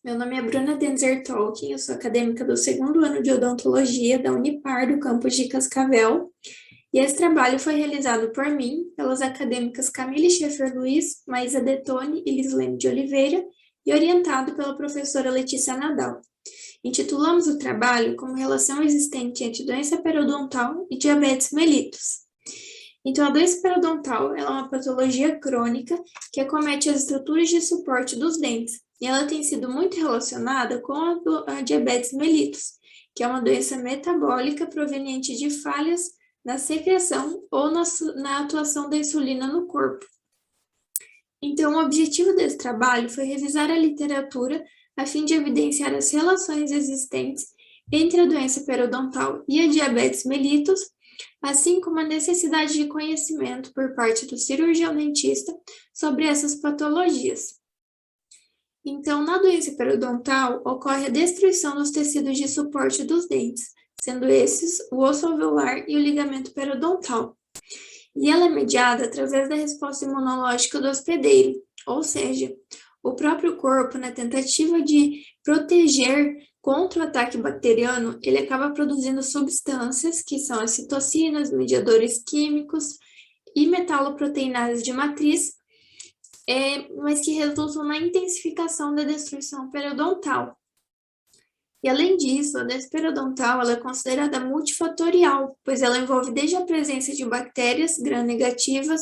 Meu nome é Bruna Denzer Tolkien, eu sou acadêmica do segundo ano de odontologia da Unipar, do campus de Cascavel, e esse trabalho foi realizado por mim, pelas acadêmicas Camille Schaefer Luiz, Maísa Detone e Lislene de Oliveira, e orientado pela professora Letícia Nadal. Intitulamos o trabalho como Relação existente entre doença periodontal e diabetes mellitus. Então, a doença periodontal ela é uma patologia crônica que acomete as estruturas de suporte dos dentes, e ela tem sido muito relacionada com a diabetes mellitus, que é uma doença metabólica proveniente de falhas na secreção ou na atuação da insulina no corpo. Então, o objetivo desse trabalho foi revisar a literatura a fim de evidenciar as relações existentes entre a doença periodontal e a diabetes mellitus, assim como a necessidade de conhecimento por parte do cirurgião dentista sobre essas patologias. Então, na doença periodontal, ocorre a destruição dos tecidos de suporte dos dentes, sendo esses o osso alveolar e o ligamento periodontal. E ela é mediada através da resposta imunológica do hospedeiro, ou seja, o próprio corpo, na tentativa de proteger contra o ataque bacteriano, ele acaba produzindo substâncias que são as citocinas, mediadores químicos e metaloproteinases de matriz, mas que resultam na intensificação da destruição periodontal. E além disso, a doença periodontal ela é considerada multifatorial, pois ela envolve desde a presença de bactérias gram-negativas,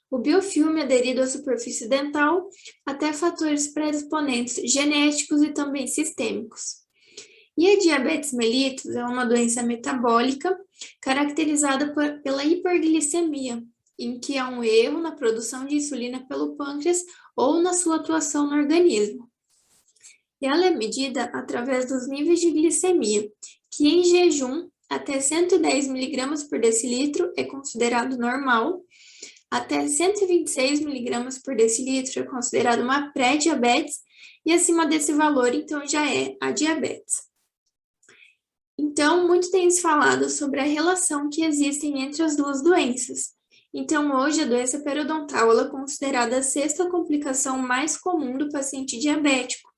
o biofilme aderido à superfície dental, até fatores predisponentes genéticos e também sistêmicos. E a diabetes mellitus é uma doença metabólica caracterizada pela hiperglicemia, em que há um erro na produção de insulina pelo pâncreas ou na sua atuação no organismo. E ela é medida através dos níveis de glicemia, que em jejum, até 110 mg por decilitro é considerado normal, até 126 mg por decilitro é considerado uma pré-diabetes, e acima desse valor, então, já é a diabetes. Então, muito tem se falado sobre a relação que existe entre as duas doenças. Então, hoje, a doença periodontal ela é considerada a sexta complicação mais comum do paciente diabético,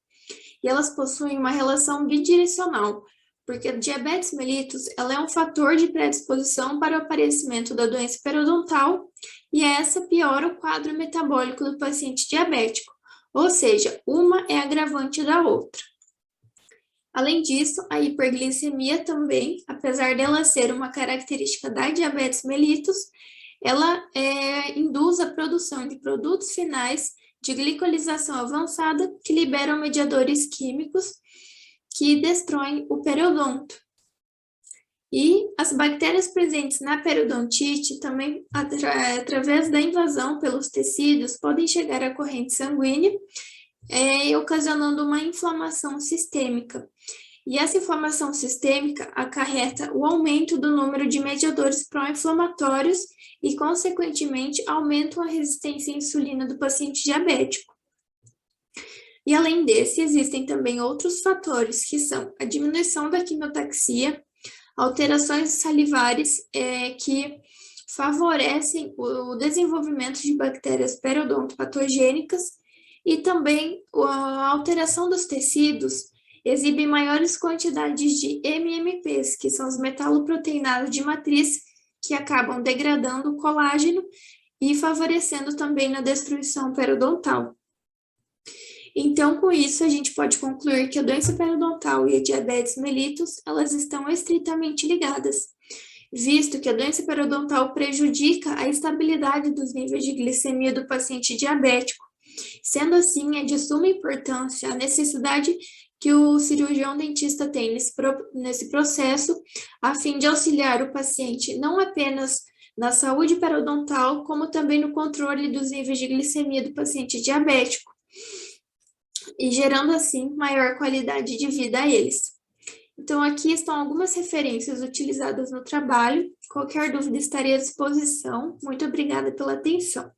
e elas possuem uma relação bidirecional, porque a diabetes mellitus ela é um fator de predisposição para o aparecimento da doença periodontal, e essa piora o quadro metabólico do paciente diabético, ou seja, uma é agravante da outra. Além disso, a hiperglicemia também, apesar dela ser uma característica da diabetes mellitus, ela induz a produção de produtos finais de glicolização avançada que liberam mediadores químicos que destroem o periodonto. E as bactérias presentes na periodontite também, através da invasão pelos tecidos, podem chegar à corrente sanguínea, ocasionando uma inflamação sistêmica. E essa inflamação sistêmica acarreta o aumento do número de mediadores pró-inflamatórios e, consequentemente, aumentam a resistência à insulina do paciente diabético. E, além desse, existem também outros fatores, que são a diminuição da quimiotaxia, alterações salivares que favorecem o desenvolvimento de bactérias periodontopatogênicas, e também a alteração dos tecidos exibe maiores quantidades de MMPs, que são os metaloproteinados de matriz, que acabam degradando o colágeno e favorecendo também na destruição periodontal. Então, com isso, a gente pode concluir que a doença periodontal e a diabetes mellitus, elas estão estritamente ligadas, visto que a doença periodontal prejudica a estabilidade dos níveis de glicemia do paciente diabético. Sendo assim, é de suma importância a necessidade que o cirurgião dentista tem nesse processo, a fim de auxiliar o paciente não apenas na saúde periodontal, como também no controle dos níveis de glicemia do paciente diabético, e gerando assim maior qualidade de vida a eles. Então, aqui estão algumas referências utilizadas no trabalho. Qualquer dúvida estarei à disposição. Muito obrigada pela atenção.